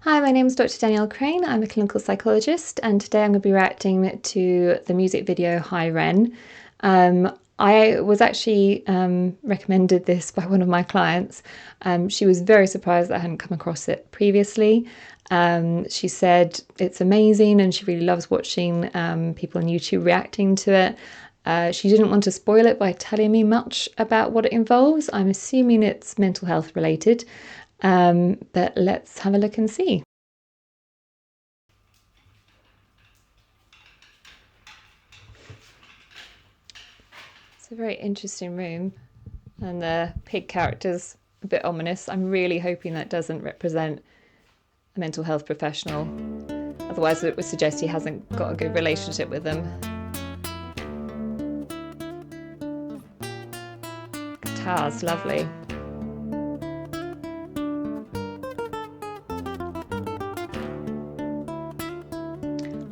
Hi, my name is Dr. Danielle Crane. I'm a clinical psychologist, and today I'm going to be reacting to the music video Hi Ren. I was actually recommended this by one of my clients. She was very surprised that I hadn't come across it previously. She said it's amazing and she really loves watching people on YouTube reacting to it. She didn't want to spoil it by telling me much about what it involves. I'm assuming it's mental health related, but let's have a look and see. It's a very interesting room, and the pig character's a bit ominous. I'm really hoping that doesn't represent a mental health professional. Otherwise, it would suggest he hasn't got a good relationship with them. Guitar's lovely.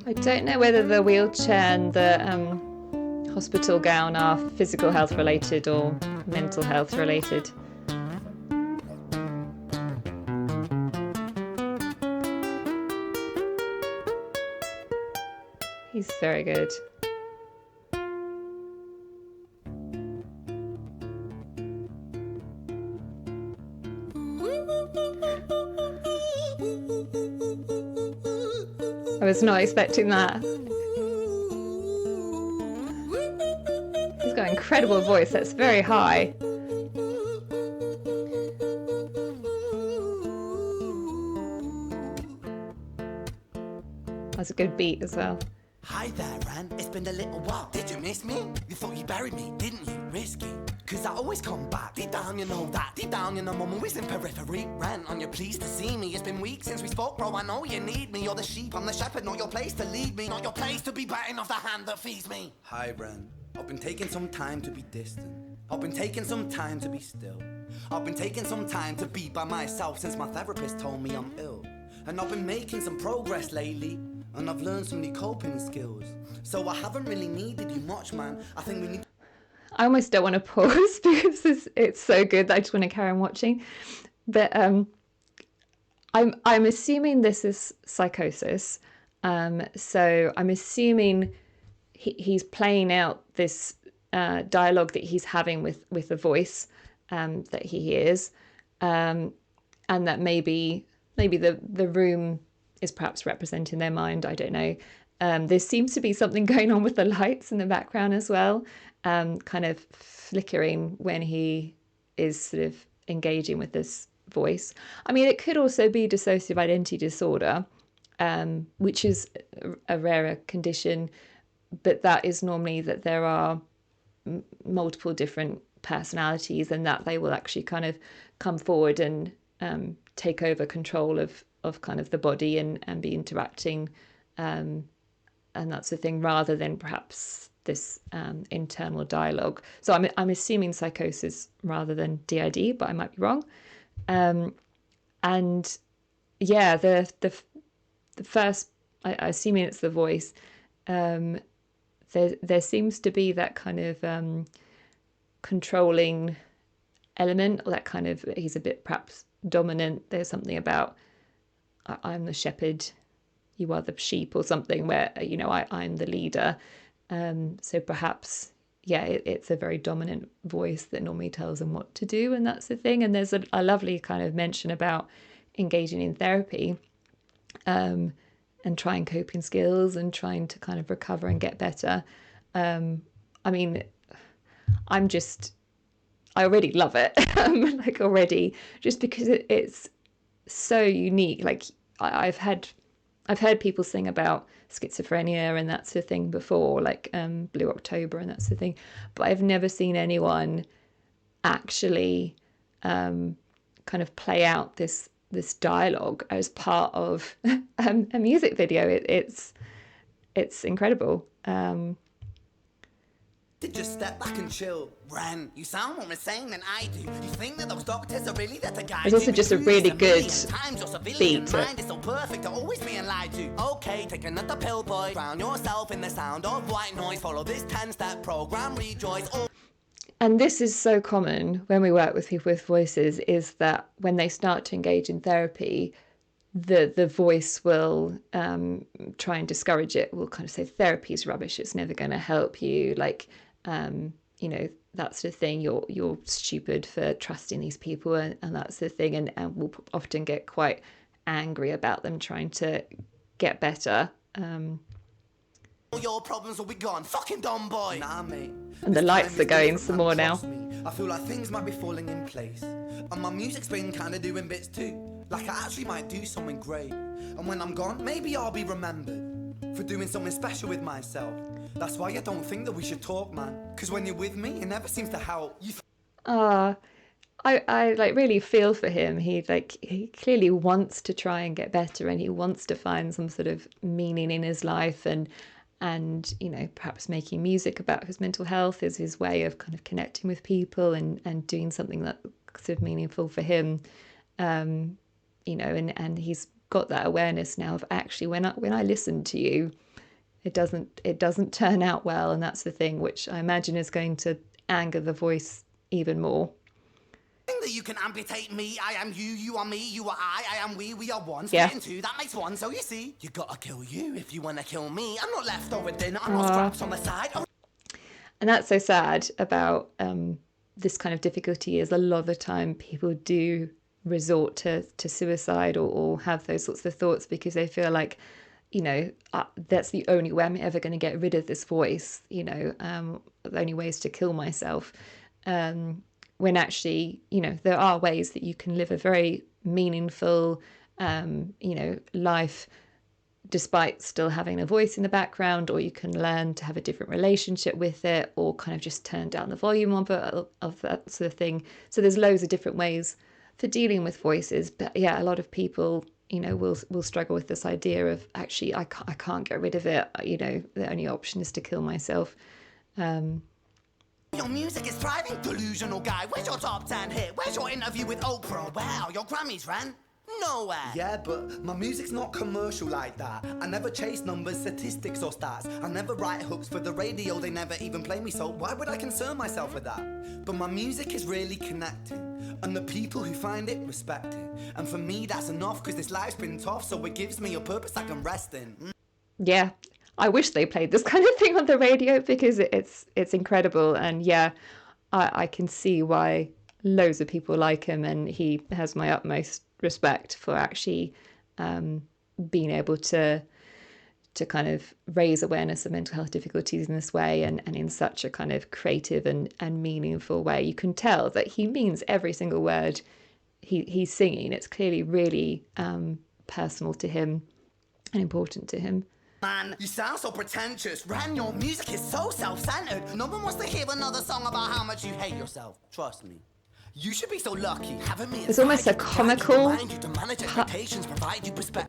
I don't know whether the wheelchair and the hospital gown are physical health related or mental health related. He's very good. I was not expecting that. He's got an incredible voice, that's very high. That's a good beat as well. Hi there, Ren. It's been a little while. Did you miss me? You thought you buried me, didn't you? Risky. Cause I always come back. Deep down, you know that. Deep down, you know I'm always in periphery. Ren, on your pleased to see me. It's been weeks since we spoke, bro. I know you need me. You're the sheep, I'm the shepherd. Not your place to lead me. Not your place to be biting off the hand that feeds me. Hi, Ren. I've been taking some time to be distant. I've been taking some time to be still. I've been taking some time to be by myself since my therapist told me I'm ill. And I've been making some progress lately. And I've learned some new coping skills. So I haven't really needed you much, man. I think we need... I almost don't want to pause because it's so good that I just want to carry on watching. But I'm assuming this is psychosis. So I'm assuming he's playing out this dialogue that he's having with the voice that he hears, and that maybe the room is perhaps representing their mind. I don't know. There seems to be something going on with the lights in the background as well, kind of flickering when he is sort of engaging with this voice. I mean, it could also be dissociative identity disorder, which is a rarer condition, but that is normally that there are multiple different personalities and that they will actually kind of come forward and take over control of kind of the body and be interacting and that sort of thing, rather than perhaps this internal dialogue. So I'm assuming psychosis rather than DID, but I might be wrong. And yeah, the first, I assuming it's the voice. There seems to be that kind of controlling element, or that kind of, he's a bit perhaps dominant. There's something about I'm the shepherd, you are the sheep, or something, where, you know, I'm the leader. So perhaps, yeah, it's a very dominant voice that normally tells them what to do, and that's the thing. And there's a lovely kind of mention about engaging in therapy and trying coping skills and trying to kind of recover and get better. I mean, I already love it, like already, just because it's so unique. Like I've heard people sing about schizophrenia and that sort of thing before, like Blue October and that sort of thing, but I've never seen anyone actually kind of play out this dialogue as part of a music video. It's incredible. Just step back and chill. Ren, you sound more insane than I do. You think that those doctors are really there to guide you? It's also just a really good beat. Mind is so perfect to always being lied to. Okay, take another pill, boy. Drown yourself in the sound of white noise. Follow this 10-step program, rejoice. And this is so common when we work with people with voices, is that when they start to engage in therapy, the voice will try and discourage it, will kind of say therapy's rubbish, it's never going to help you, like that sort of thing, you're stupid for trusting these people, and that's the thing, and we'll often get quite angry about them trying to get better. All your problems will be gone, fucking dumb boy. Nah, mate. And the lights are going some more now. I feel like things might be falling in place, and my music's been kind of doing bits too. Like I actually might do something great, and when I'm gone, maybe I'll be remembered for doing something special with myself. That's why I don't think that we should talk, man. Because when you're with me, it never seems to help. I like really feel for him. He clearly wants to try and get better, and he wants to find some sort of meaning in his life, and perhaps making music about his mental health is his way of kind of connecting with people and doing something that's sort of meaningful for him. And he's got that awareness now of actually when I listen to you, it doesn't turn out well, and that's the thing which I imagine is going to anger the voice even more. That you can amputate me, I am you, you are me, you are I am we are one. Yeah. Split in two, that makes one, so you see, you gotta kill you if you wanna kill me. I'm not leftover dinner, I'm not scraps on the side. And that's so sad about this kind of difficulty, is a lot of the time people do resort to suicide or have those sorts of thoughts because they feel like, that's the only way I'm ever going to get rid of this voice, the only way is to kill myself. When actually, there are ways that you can live a very meaningful, life despite still having a voice in the background, or you can learn to have a different relationship with it, or kind of just turn down the volume of that sort of thing. So there's loads of different ways for dealing with voices. But yeah, a lot of people, will struggle with this idea of actually, I can't get rid of it. The only option is to kill myself. Your music is thriving, delusional guy. Where's your top 10 hit? Where's your interview with Oprah? Wow, your Grammys, Ren? Nowhere. Yeah, but my music's not commercial like that. I never chase numbers, statistics or stats. I never write hooks for the radio, they never even play me, so why would I concern myself with that? But my music is really connecting, and the people who find it respect it. And for me that's enough, cause this life's been tough, so it gives me a purpose I can rest in. Yeah, I wish they played this kind of thing on the radio because it's incredible. And yeah, I can see why loads of people like him, and he has my utmost respect for actually being able to kind of raise awareness of mental health difficulties in this way, and in such a kind of creative and meaningful way. You can tell that he means every single word he's singing. It's clearly really personal to him and important to him. Man, you sound so pretentious. Ren, your music is so self-centered. No one wants to hear another song about how much you hate yourself. Trust me. You should be so lucky having me. There's almost a comical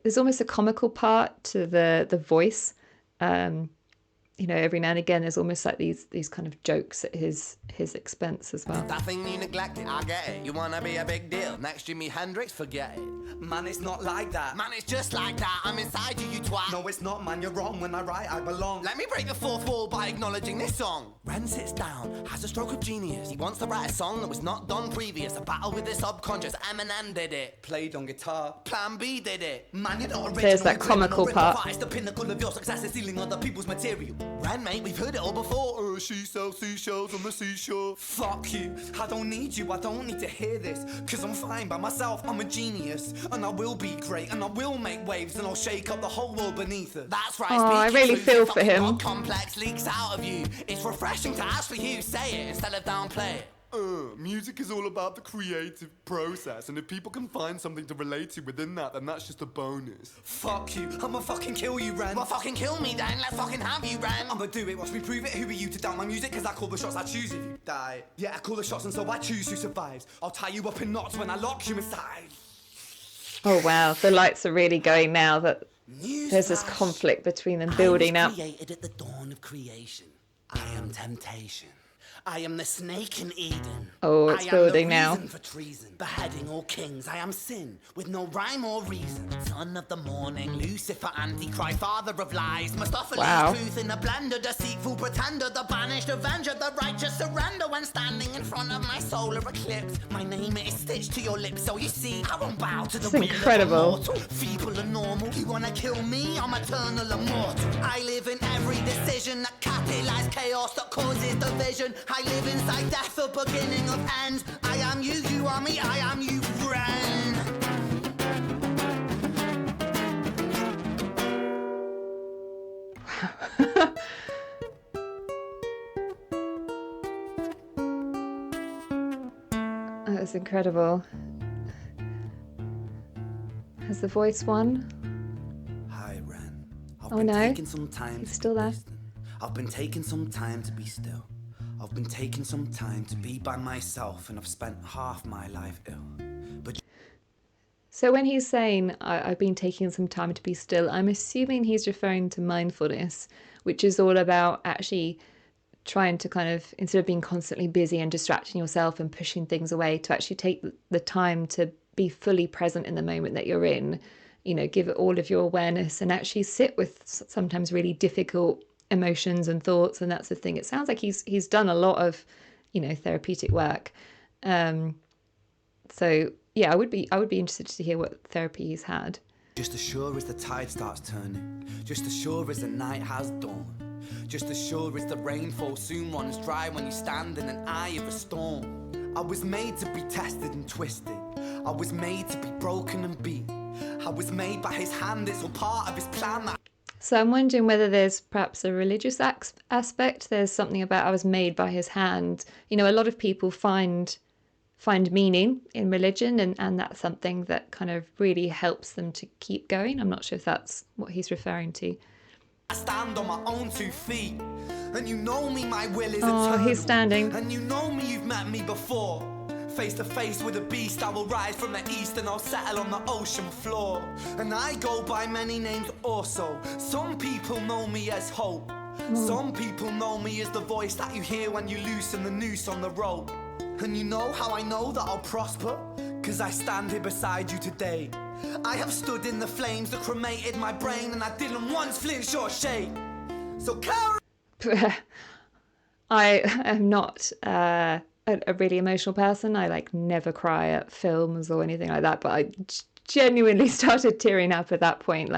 there's almost a comical part to the voice. Every now and again there's almost like these kind of jokes at his expense as well. That thing you neglected, I get it. You wanna be a big deal. Next Jimi Hendrix, forget it. Man, it's not like that. Man, it's just like that. I'm inside you, you twat. No, it's not, man. You're wrong. When I write, I belong. Let me break the fourth wall by acknowledging this song. Ren sits down, has a stroke of genius. He wants to write a song that was not done previous. A battle with the subconscious. Eminem did it. Played on guitar. Plan B did it. Man, you're not original. There's that comical part. It's the pinnacle of your success is stealing other people's material. Ren, mate, we've heard it all before. She sells seashells on the seashore. Fuck you. I don't need you. I don't need to hear this. Cause I'm fine by myself. I'm a genius. And I will be great. And I will make waves. And I'll shake up the whole world beneath it. That's right. Oh, I really feel for him. Complex leaks out of you. It's refreshing to actually hear you say it instead of downplay it. Music is all about the creative process, and if people can find something to relate to within that, then that's just a bonus. Fuck you. I'ma fucking kill you, Ren. Well, fucking kill me, then. Let's fucking have you, Ren. I'ma do it. Watch me prove it. Who are you to doubt my music? Cause I call the shots I choose if you die. Yeah, I call the shots, and so I choose who survives. I'll tie you up in knots when I lock you inside. Oh, wow. The lights are really going now that there's this conflict between them building up. Created at the dawn of creation. I am temptation. I am the snake in Eden. Oh, it's building now. I am the reason for treason, beheading all kings. I am sin, with no rhyme or reason. Son of the morning, Lucifer, Antichrist, father of lies. Mephistopheles, truth in a blender, deceitful pretender, the banished avenger, the righteous surrender when standing in front of my solar eclipse. My name is stitched to your lips, so you see, I won't bow to the will incredible. of mortal. Feeble and normal, you wanna kill me? I'm eternal immortal. I live in every decision that catalyzes chaos, that causes division. I live inside death, the beginning of end. I am you, you are me, I am you, Ren. That was incredible. Has the voice won? Hi, Ren. Oh no, he's still there. I've been taking some time to be still. I've been taking some time to be by myself, and I've spent half my life ill. But so when he's saying, I've been taking some time to be still, I'm assuming he's referring to mindfulness, which is all about actually trying to kind of, instead of being constantly busy and distracting yourself and pushing things away, to actually take the time to be fully present in the moment that you're in, you know, give it all of your awareness and actually sit with sometimes really difficult emotions and thoughts. And that's the thing. It sounds like he's done a lot of, you know, therapeutic work. So yeah, I would be interested to hear what therapy he's had. just as sure as the tide starts turning, just as sure as the night has dawned, just as sure as the rainfall soon runs dry when you stand in an eye of a storm. I was made to be tested and twisted. I was made to be broken and beat. I was made by his hand. It's all part of his plan. So I'm wondering whether there's perhaps a religious aspect. There's something about I was made by his hand. You know, a lot of people find meaning in religion, and that's something that kind of really helps them to keep going. I'm not sure if that's what he's referring to. I stand on my own 2 feet, and you know me, my will is eternal. Oh, he's standing. And you know me, you've met me before. Face to face with a beast, I will rise from the east and I'll settle on the ocean floor. And I go by many names also. Some people know me as hope. Some people know me as the voice that you hear when you loosen the noose on the rope. And you know how I know that I'll prosper? 'Cause I stand here beside you today. I have stood in the flames that cremated my brain, and I didn't once flinch or shake. So carry. I am not a really emotional person. I never cry at films or anything like that, but I genuinely started tearing up at that point.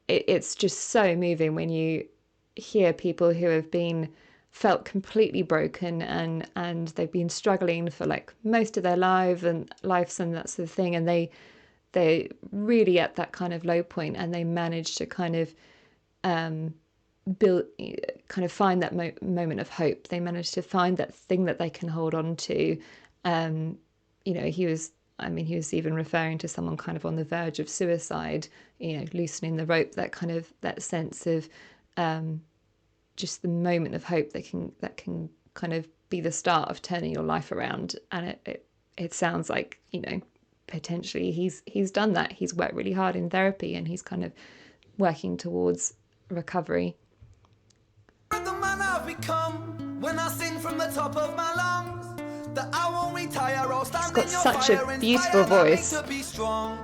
It's just so moving when you hear people who have felt completely broken and they've been struggling for most of their lives and that sort of thing, and they really at that kind of low point, and they manage to kind of find that moment of hope. They manage to find that thing that they can hold on to. He was even referring to someone kind of on the verge of suicide, loosening the rope, that sense of just the moment of hope that can kind of be the start of turning your life around. And it sounds like, potentially he's done that. He's worked really hard in therapy, and he's kind of working towards recovery. The man I've become when I sing from the top of my lungs, that I won't retire. I'll stand in your such fire a beautiful voice. To be strong.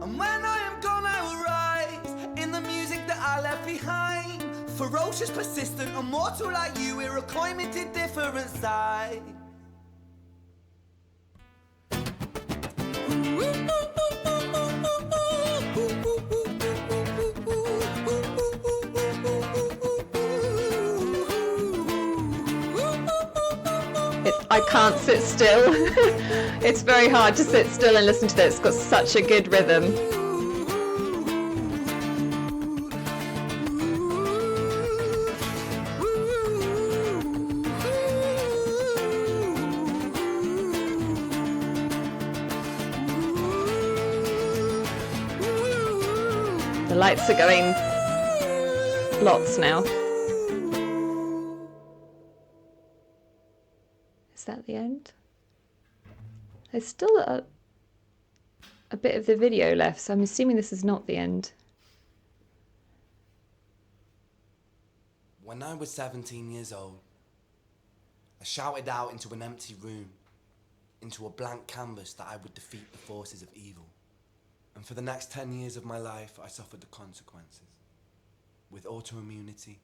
And when I am gone, I will rise in the music that I left behind. Ferocious, persistent, immortal like you. We're a climate different side. I can't sit still. It's very hard to sit still and listen to this. It's got such a good rhythm. The lights are going lots now. Is that the end? There's still a bit of the video left, so I'm assuming this is not the end. When I was 17 years old, I shouted out into an empty room, into a blank canvas that I would defeat the forces of evil. And for the next 10 years of my life, I suffered the consequences, with autoimmunity,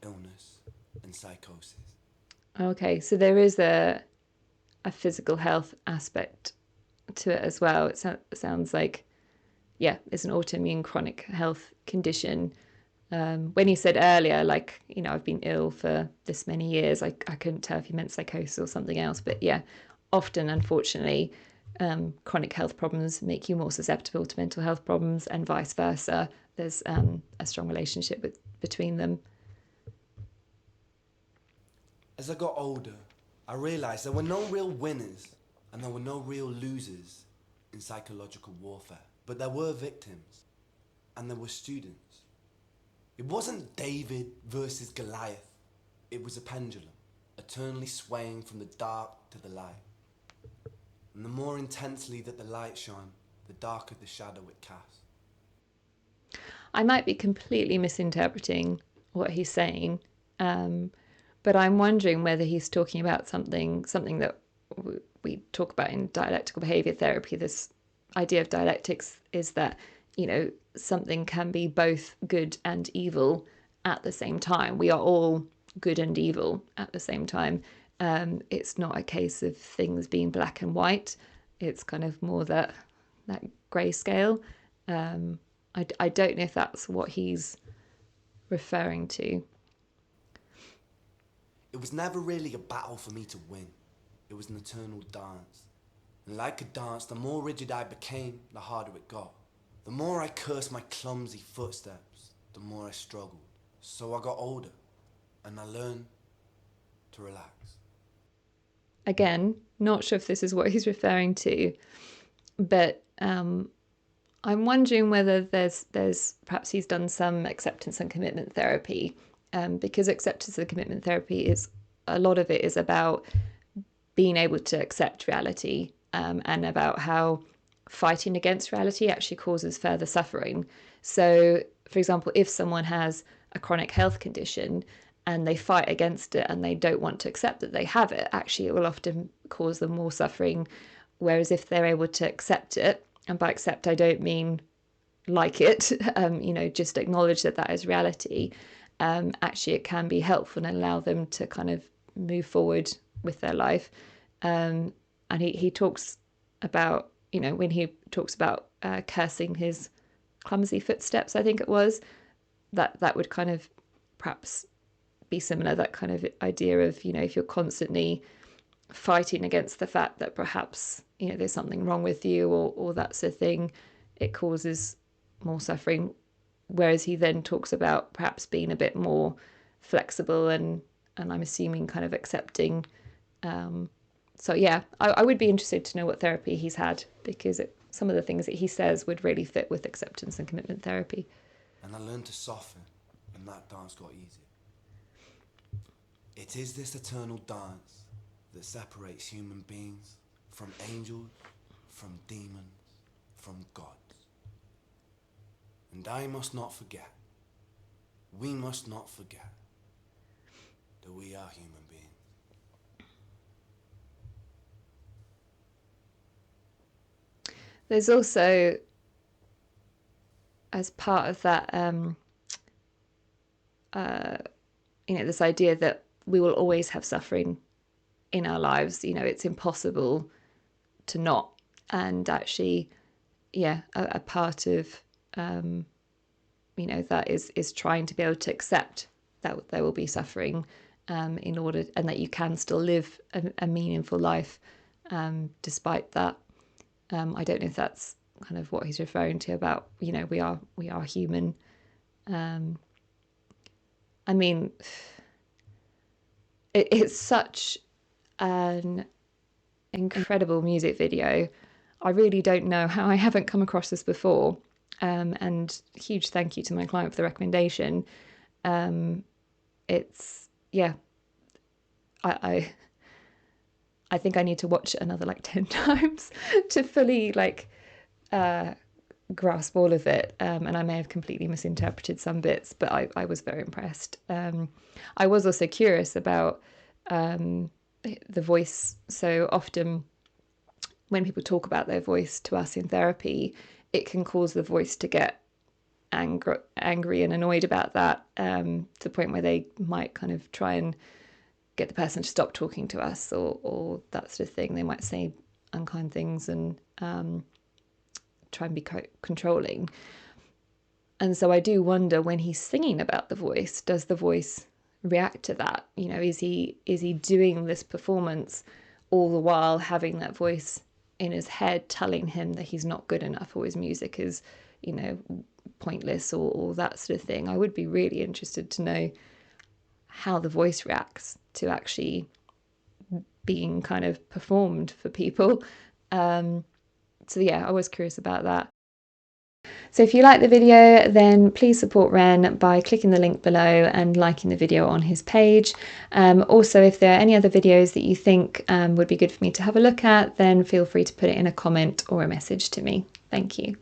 illness, and psychosis. Okay, so there is a physical health aspect to it as well. It sounds like, yeah, it's an autoimmune chronic health condition. When you said earlier, like, you know, I've been ill for this many years, I couldn't tell if you meant psychosis or something else. But yeah, often, unfortunately, chronic health problems make you more susceptible to mental health problems and vice versa. There's a strong relationship between them. As I got older, I realised there were no real winners and there were no real losers in psychological warfare. But there were victims and there were students. It wasn't David versus Goliath. It was a pendulum, eternally swaying from the dark to the light. And the more intensely that the light shone, the darker the shadow it cast. I might be completely misinterpreting what he's saying, but I'm wondering whether he's talking about something that we talk about in dialectical behaviour therapy. This idea of dialectics is that, you know, something can be both good and evil at the same time. We are all good and evil at the same time. It's not a case of things being black and white. It's kind of more that grayscale. I don't know if that's what he's referring to. It was never really a battle for me to win. It was an eternal dance. And like a dance, the more rigid I became, the harder it got. The more I cursed my clumsy footsteps, the more I struggled. So I got older, and I learned to relax. Again, not sure if this is what he's referring to, but I'm wondering whether there's perhaps he's done some acceptance and commitment therapy, because acceptance and commitment therapy is, a lot of it is about being able to accept reality, and about how fighting against reality actually causes further suffering. So, for example, if someone has a chronic health condition and they fight against it and they don't want to accept that they have it, actually it will often cause them more suffering. Whereas if they're able to accept it, and by accept I don't mean like it, you know, just acknowledge that that is reality, actually it can be helpful and allow them to kind of move forward with their life. And he talks about, you know, when he talks about cursing his clumsy footsteps, I think it was, that would kind of perhaps be similar, that kind of idea of, you know, if you're constantly fighting against the fact that perhaps, you know, there's something wrong with you, or that's a thing, it causes more suffering. Whereas he then talks about perhaps being a bit more flexible and I'm assuming kind of accepting. So yeah, I would be interested to know what therapy he's had, because some of the things that he says would really fit with acceptance and commitment therapy. And I learned to soften, and that dance got easier. It is this eternal dance that separates human beings from angels, from demons, from gods. And I must not forget, we must not forget, that we are human beings. There's also, as part of that, you know, this idea that we will always have suffering in our lives. You know, it's impossible to not. And actually, yeah, a part of, you know, that is trying to be able to accept that there will be suffering, in order, and that you can still live a meaningful life, despite that. I don't know if that's kind of what he's referring to about, you know, we are human. I mean, it's such an incredible music video. I really don't know how I haven't come across this before. And huge thank you to my client for the recommendation. It's, yeah, I think I need to watch it another like 10 times to fully like grasp all of it. And I may have completely misinterpreted some bits, but I was very impressed. I was also curious about the voice. So often when people talk about their voice to us in therapy, it can cause the voice to get angry and annoyed about that, to the point where they might kind of try and get the person to stop talking to us, or that sort of thing. They might say unkind things and try and be controlling. And so I do wonder, when he's singing about the voice, does the voice react to that? You know, is he doing this performance all the while having that voice in his head telling him that he's not good enough, or his music is, you know, pointless, or that sort of thing? I would be really interested to know how the voice reacts to actually being kind of performed for people. So yeah, I was curious about that. So if you like the video, then please support Ren by clicking the link below and liking the video on his page. Also, if there are any other videos that you think would be good for me to have a look at, then feel free to put it in a comment or a message to me. Thank you.